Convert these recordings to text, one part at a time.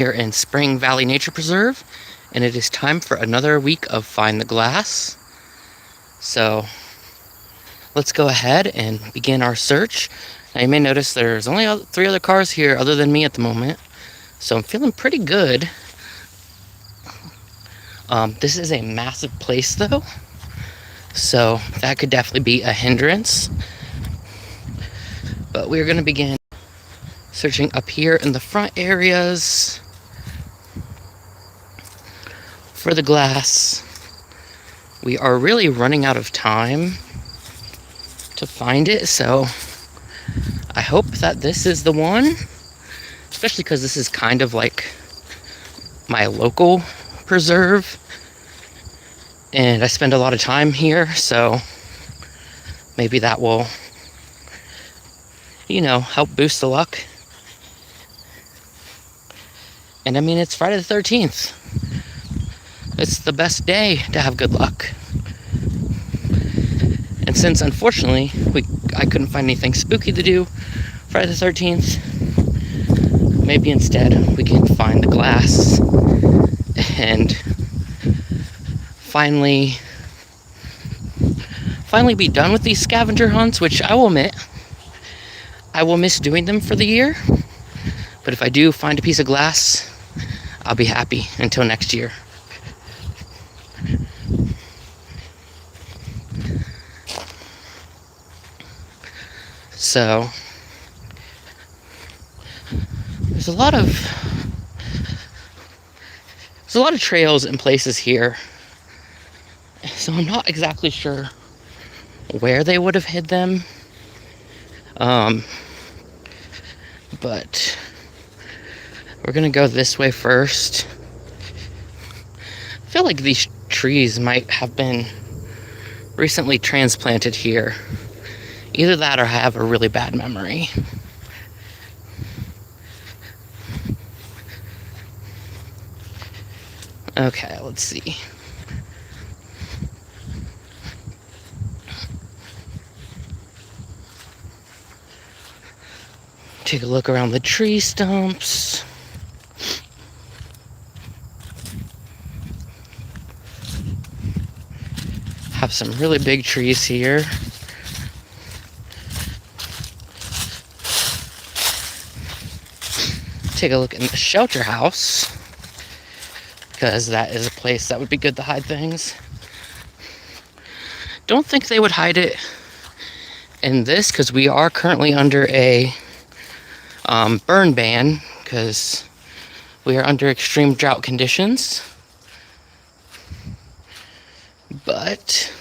Here in Spring Valley Nature Preserve, and it is time for another week of Find the Glass. So let's go ahead and begin our search. Now you may notice there's only 3 other cars here other than me at the moment, so I'm feeling pretty good. This is a massive place though, so that could definitely be a hindrance. But we're going to begin searching up here in the front areas for the glass. We are really running out of time to find it, so I hope that this is the one, especially because this is kind of like my local preserve and I spend a lot of time here, so maybe that will, help boost the luck. And I mean, it's Friday the 13th. It's the best day to have good luck. And since, unfortunately, I couldn't find anything spooky to do Friday the 13th, maybe instead we can find the glass and finally be done with these scavenger hunts, which I will admit, I will miss doing them for the year. But if I do find a piece of glass, I'll be happy until next year. So there's a lot of trails and places here, so I'm not exactly sure where they would have hid them. But we're gonna go this way first. I feel like these trees might have been recently transplanted here. Either that or I have a really bad memory. Okay, let's see. Take a look around the tree stumps. Have some really big trees here. Take a look in the shelter house, because that is a place that would be good to hide things. Don't think they would hide it in this, because we are currently under a burn ban, because we are under extreme drought conditions. But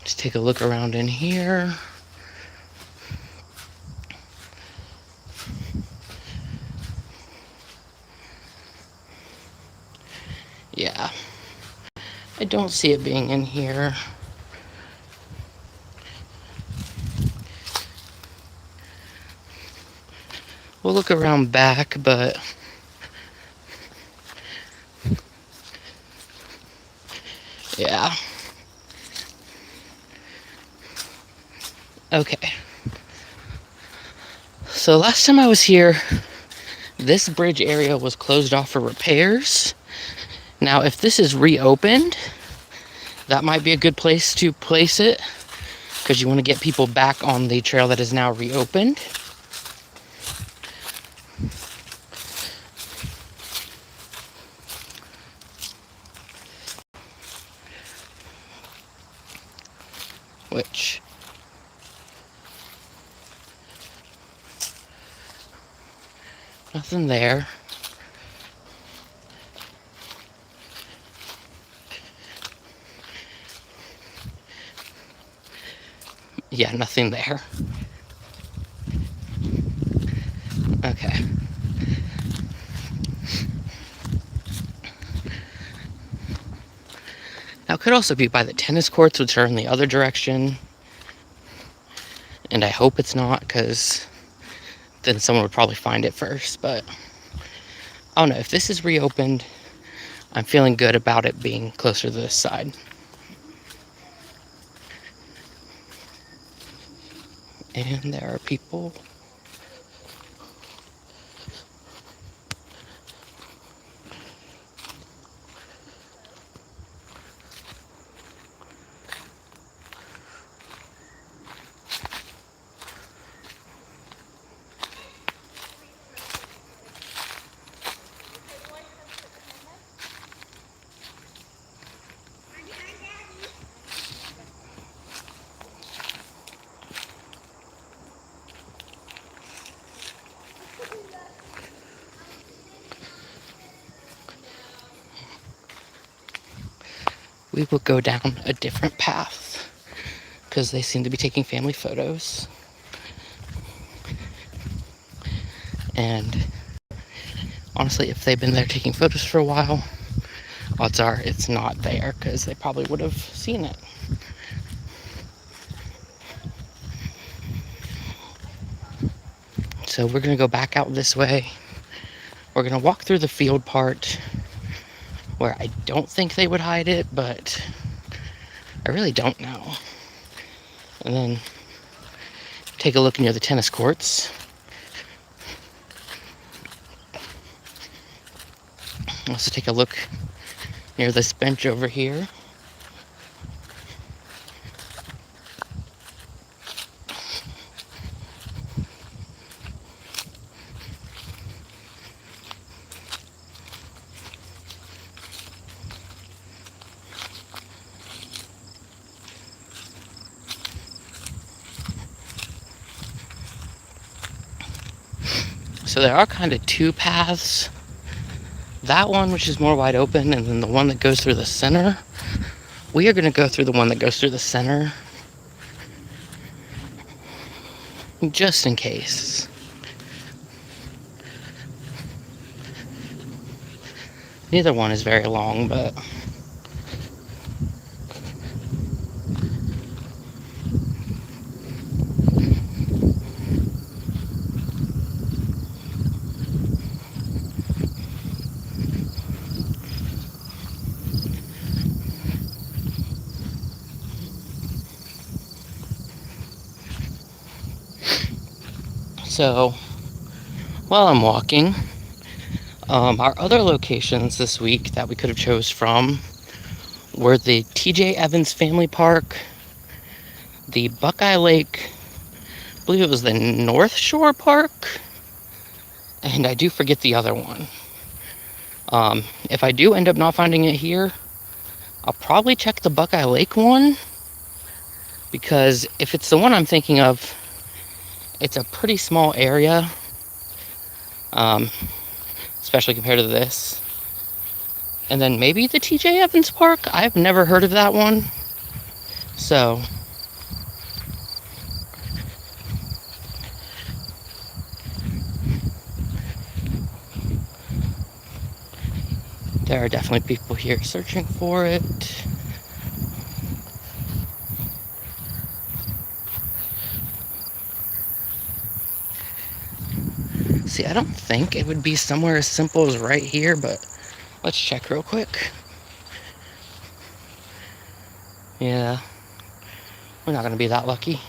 just take a look around in here. Yeah, I don't see it being in here. We'll look around back, but yeah. Okay. So last time I was here, this bridge area was closed off for repairs. Now, if this is reopened, that might be a good place to place it, because you want to get people back on the trail that is now reopened. Which, nothing there. Yeah, nothing there. Okay. Now, it could also be by the tennis courts, which are in the other direction. And I hope it's not, because then someone would probably find it first. But I don't know. If this is reopened, I'm feeling good about it being closer to this side. And there are people. We will go down a different path because they seem to be taking family photos. And honestly, if they've been there taking photos for a while, odds are it's not there because they probably would have seen it. So we're going to go back out this way. We're going to walk through the field part where I don't think they would hide it, but I really don't know. And then take a look near the tennis courts. Also take a look near this bench over here. So there are kind of two paths. That one, which is more wide open, and then the one that goes through the center. We are going to go through the one that goes through the center, just in case. Neither one is very long, but so while I'm walking, our other locations this week that we could have chose from were the TJ Evans Family Park, the Buckeye Lake, I believe it was the North Shore Park, and I do forget the other one. If I do end up not finding it here, I'll probably check the Buckeye Lake one, because if it's the one I'm thinking of, it's a pretty small area, especially compared to this. And then maybe the TJ Evans Park. I've never heard of that one. So there are definitely people here searching for it. See, I don't think it would be somewhere as simple as right here, but let's check real quick. Yeah, we're not going to be that lucky.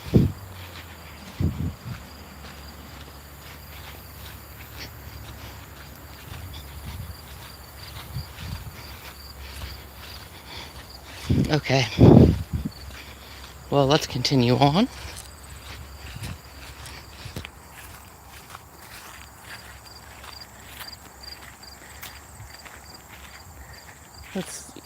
Okay. Well, let's continue on. Let's see.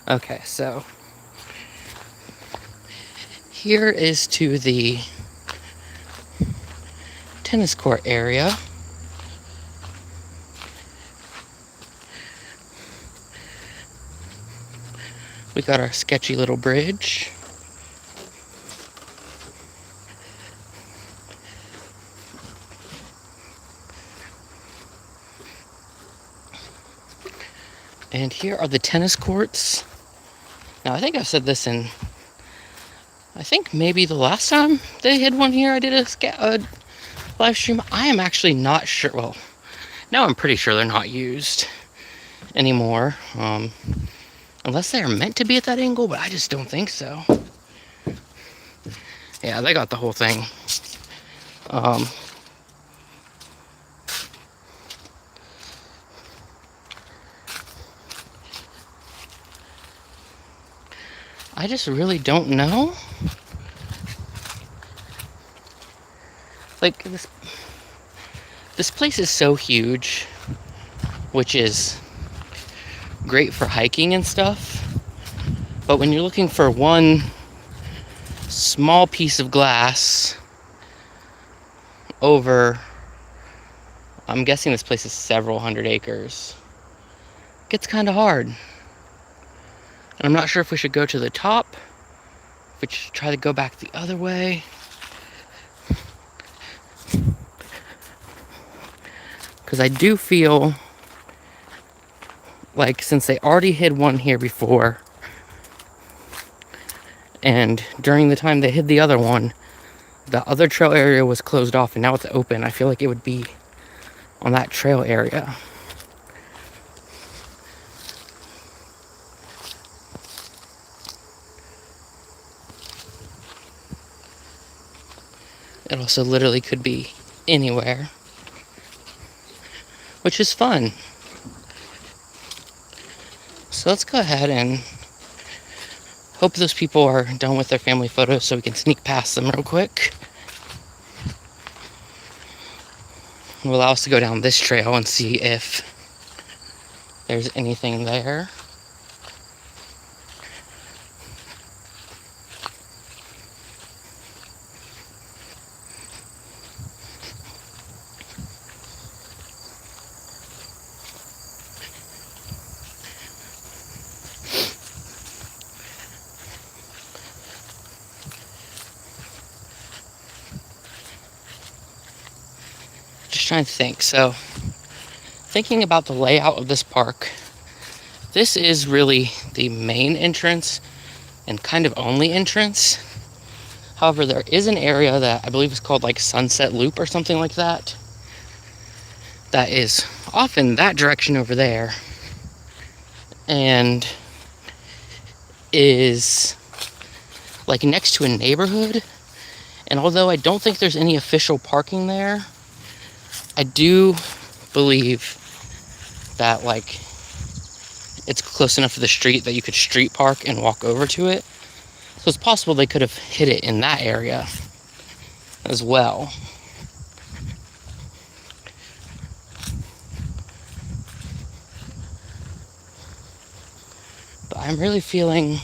Okay, so here is to the tennis court area. We got our sketchy little bridge. And here are the tennis courts. Now, I think I've said this in, I think maybe the last time they had one here, I did live stream. I am actually not sure. Well, now I'm pretty sure they're not used anymore. Unless they are meant to be at that angle, but I just don't think so. Yeah, they got the whole thing. I just really don't know. Like, this place is so huge, which is great for hiking and stuff. But when you're looking for one small piece of glass over, I'm guessing this place is several hundred acres, it gets kind of hard. And I'm not sure if we should go to the top, if we should try to go back the other way. Because I do feel like since they already hid one here before, and during the time they hid the other one, the other trail area was closed off and now it's open. I feel like it would be on that trail area. It also literally could be anywhere, which is fun. So let's go ahead and hope those people are done with their family photos so we can sneak past them real quick. It will allow us to go down this trail and see if there's anything there. Just trying to think. So, thinking about the layout of this park, this is really the main entrance and kind of only entrance. However, there is an area that I believe is called like Sunset Loop or something like that. That is off in that direction over there. And is like next to a neighborhood. And although I don't think there's any official parking there, I do believe that like it's close enough to the street that you could street park and walk over to it. So it's possible they could have hit it in that area as well. But I'm really feeling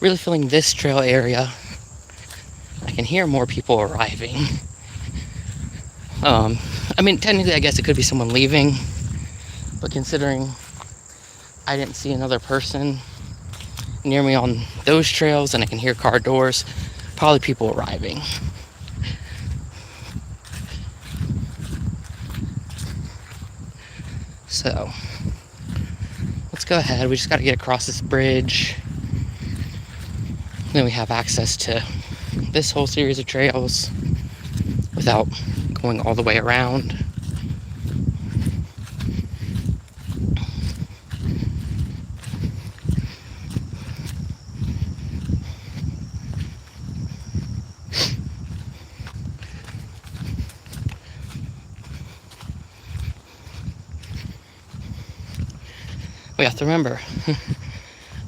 this trail area. I can hear more people arriving. I mean, technically, I guess it could be someone leaving, but considering I didn't see another person near me on those trails and I can hear car doors, probably people arriving. So, let's go ahead. We just got to get across this bridge. Then we have access to this whole series of trails without going all the way around. We have to remember,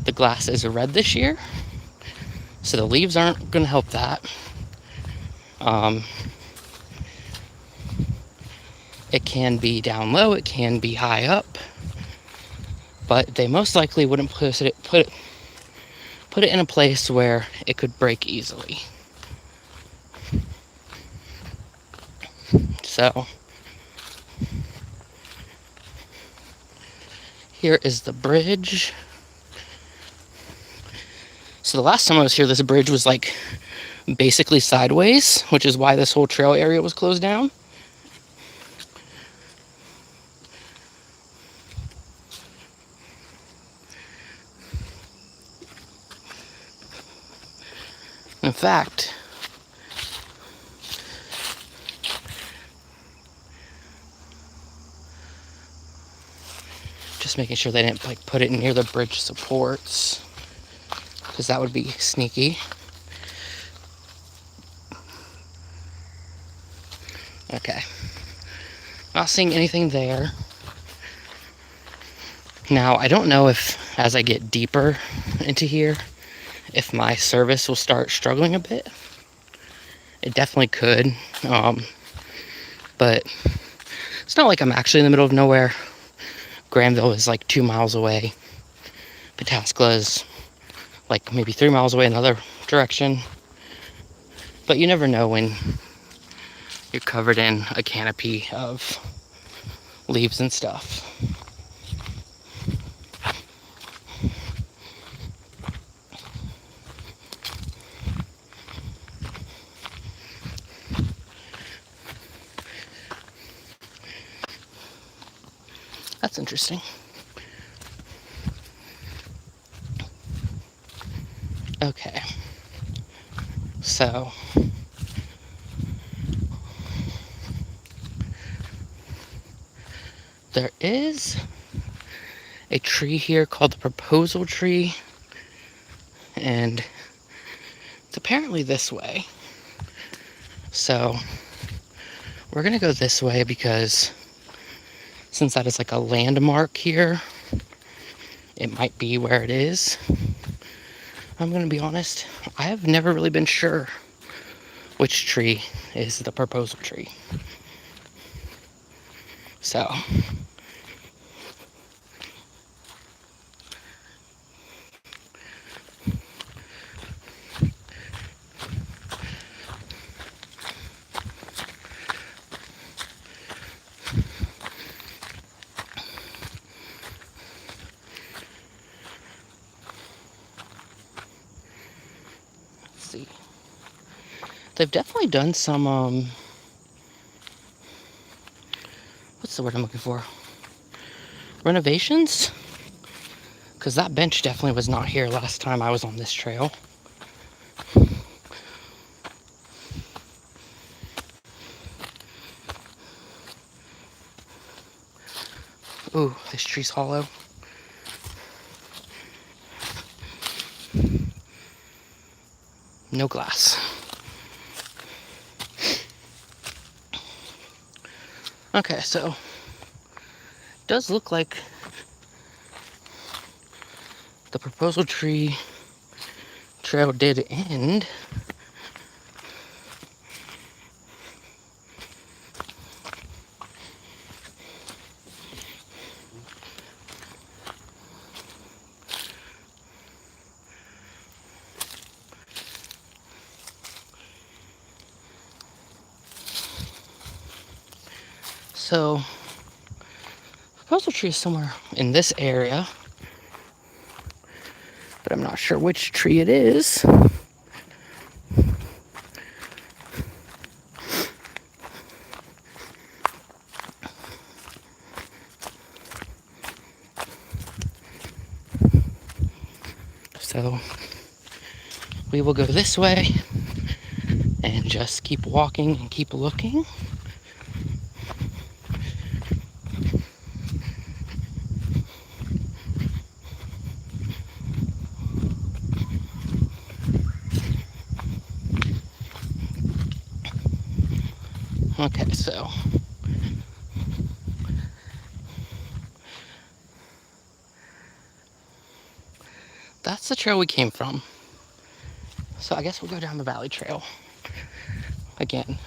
the glass is red this year, so the leaves aren't going to help that. It can be down low, it can be high up, but they most likely wouldn't put it in a place where it could break easily. So here is the bridge. So the last time I was here, this bridge was like basically sideways, which is why this whole trail area was closed down. In fact, Just making sure they didn't like put it near the bridge supports, because that would be sneaky. Okay. Not seeing anything there. Now, I don't know if, as I get deeper into here, if my service will start struggling a bit. It definitely could. But it's not like I'm actually in the middle of nowhere. Granville is like 2 miles away. Pataskla is like maybe 3 miles away another direction. But you never know when you're covered in a canopy of leaves and stuff. That's interesting. Okay. So there is a tree here called the proposal tree, and it's apparently this way. So we're gonna go this way because since that is like a landmark here, it might be where it is. I'm gonna be honest, I have never really been sure which tree is the proposal tree. So see. They've definitely done some, what's the word I'm looking for? Renovations? Because that bench definitely was not here last time I was on this trail. Ooh, this tree's hollow. No glass. Okay, so it does look like the proposal tree trail did end. So, proposal tree is somewhere in this area, but I'm not sure which tree it is. So, we will go this way and just keep walking and keep looking. Okay, so that's the trail we came from. So I guess we'll go down the valley trail. Again,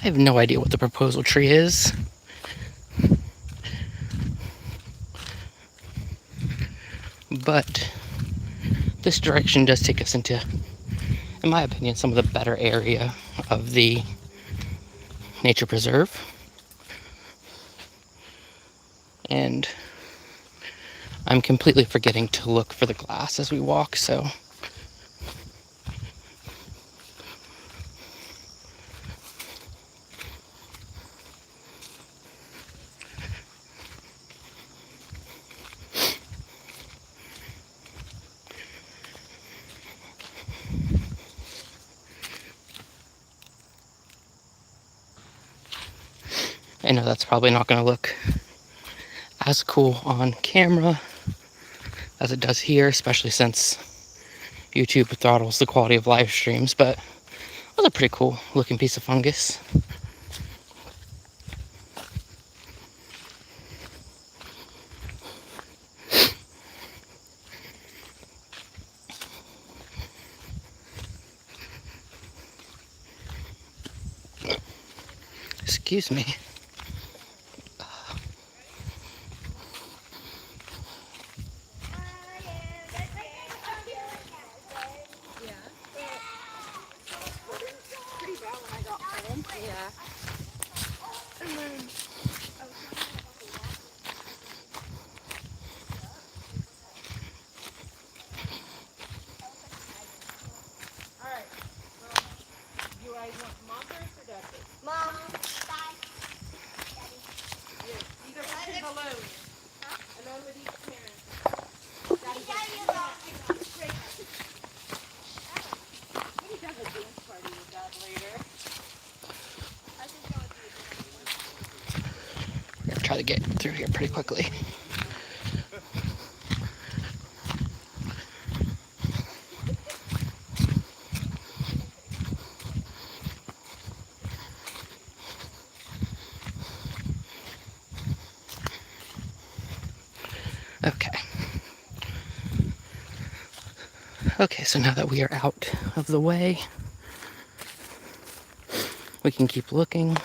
I have no idea what the proposal tree is. But this direction does take us into, in my opinion, some of the better area of the nature preserve. And I'm completely forgetting to look for the glass as we walk, so I know that's probably not going to look as cool on camera as it does here, especially since YouTube throttles the quality of live streams, but it was a pretty cool looking piece of fungus. Excuse me. We're gonna try to get through here pretty quickly. Okay, so now that we are out of the way, we can keep looking.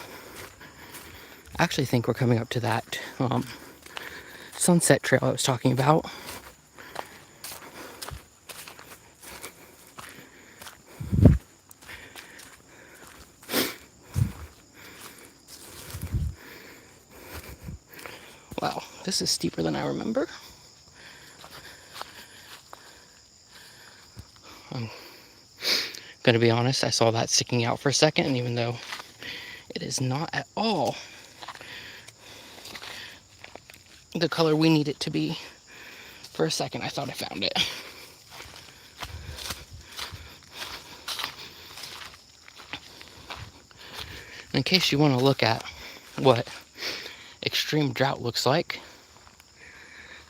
I actually think we're coming up to that sunset trail I was talking about. Wow, this is steeper than I remember. I'm gonna be honest, I saw that sticking out for a second, and even though it is not at all the color we need it to be, for a second I thought I found it. In case you want to look at what extreme drought looks like,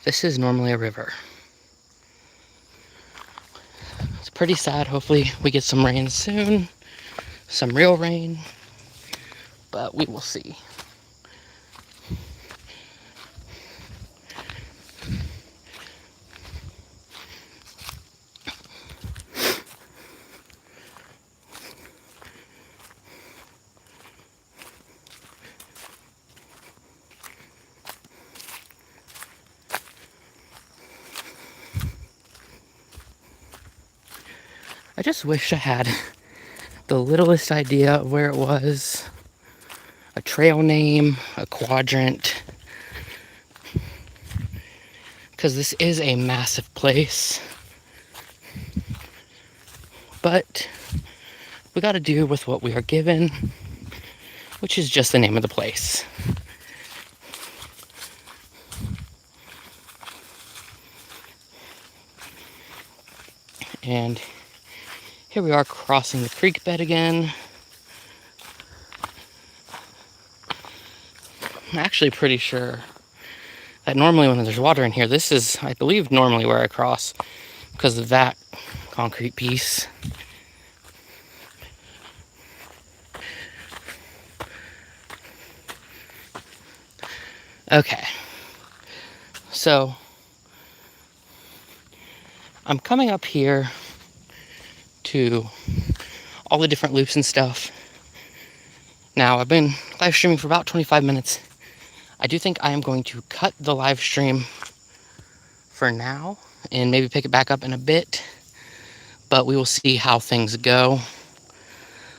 this is normally a river. It's pretty sad. Hopefully we get some rain soon, some real rain, but we will see. I just wish I had the littlest idea of where it was, a trail name, a quadrant, because this is a massive place, but we got to do with what we are given, which is just the name of the place. And here we are crossing the creek bed again. I'm actually pretty sure that normally when there's water in here, this is, I believe, normally where I cross because of that concrete piece. Okay, so I'm coming up here to all the different loops and stuff. Now, I've been live streaming for about 25 minutes. I do think I am going to cut the live stream for now and maybe pick it back up in a bit, but we will see how things go.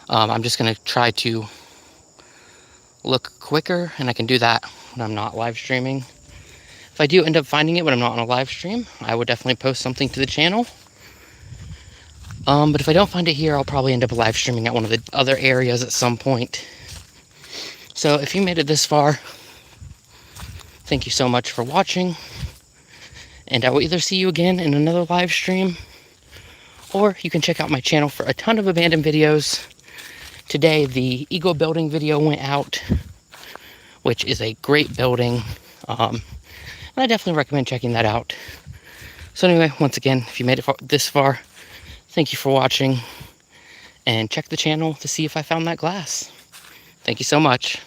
I'm just going to try to look quicker, and I can do that when I'm not live streaming. If I do end up finding it when I'm not on a live stream, I would definitely post something to the channel. But if I don't find it here, I'll probably end up live streaming at one of the other areas at some point. So if you made it this far, thank you so much for watching. And I will either see you again in another live stream, or you can check out my channel for a ton of abandoned videos. Today, the Eagle building video went out, which is a great building. And I definitely recommend checking that out. So anyway, once again, if you made it this far, thank you for watching. And check the channel to see if I found that glass. Thank you so much.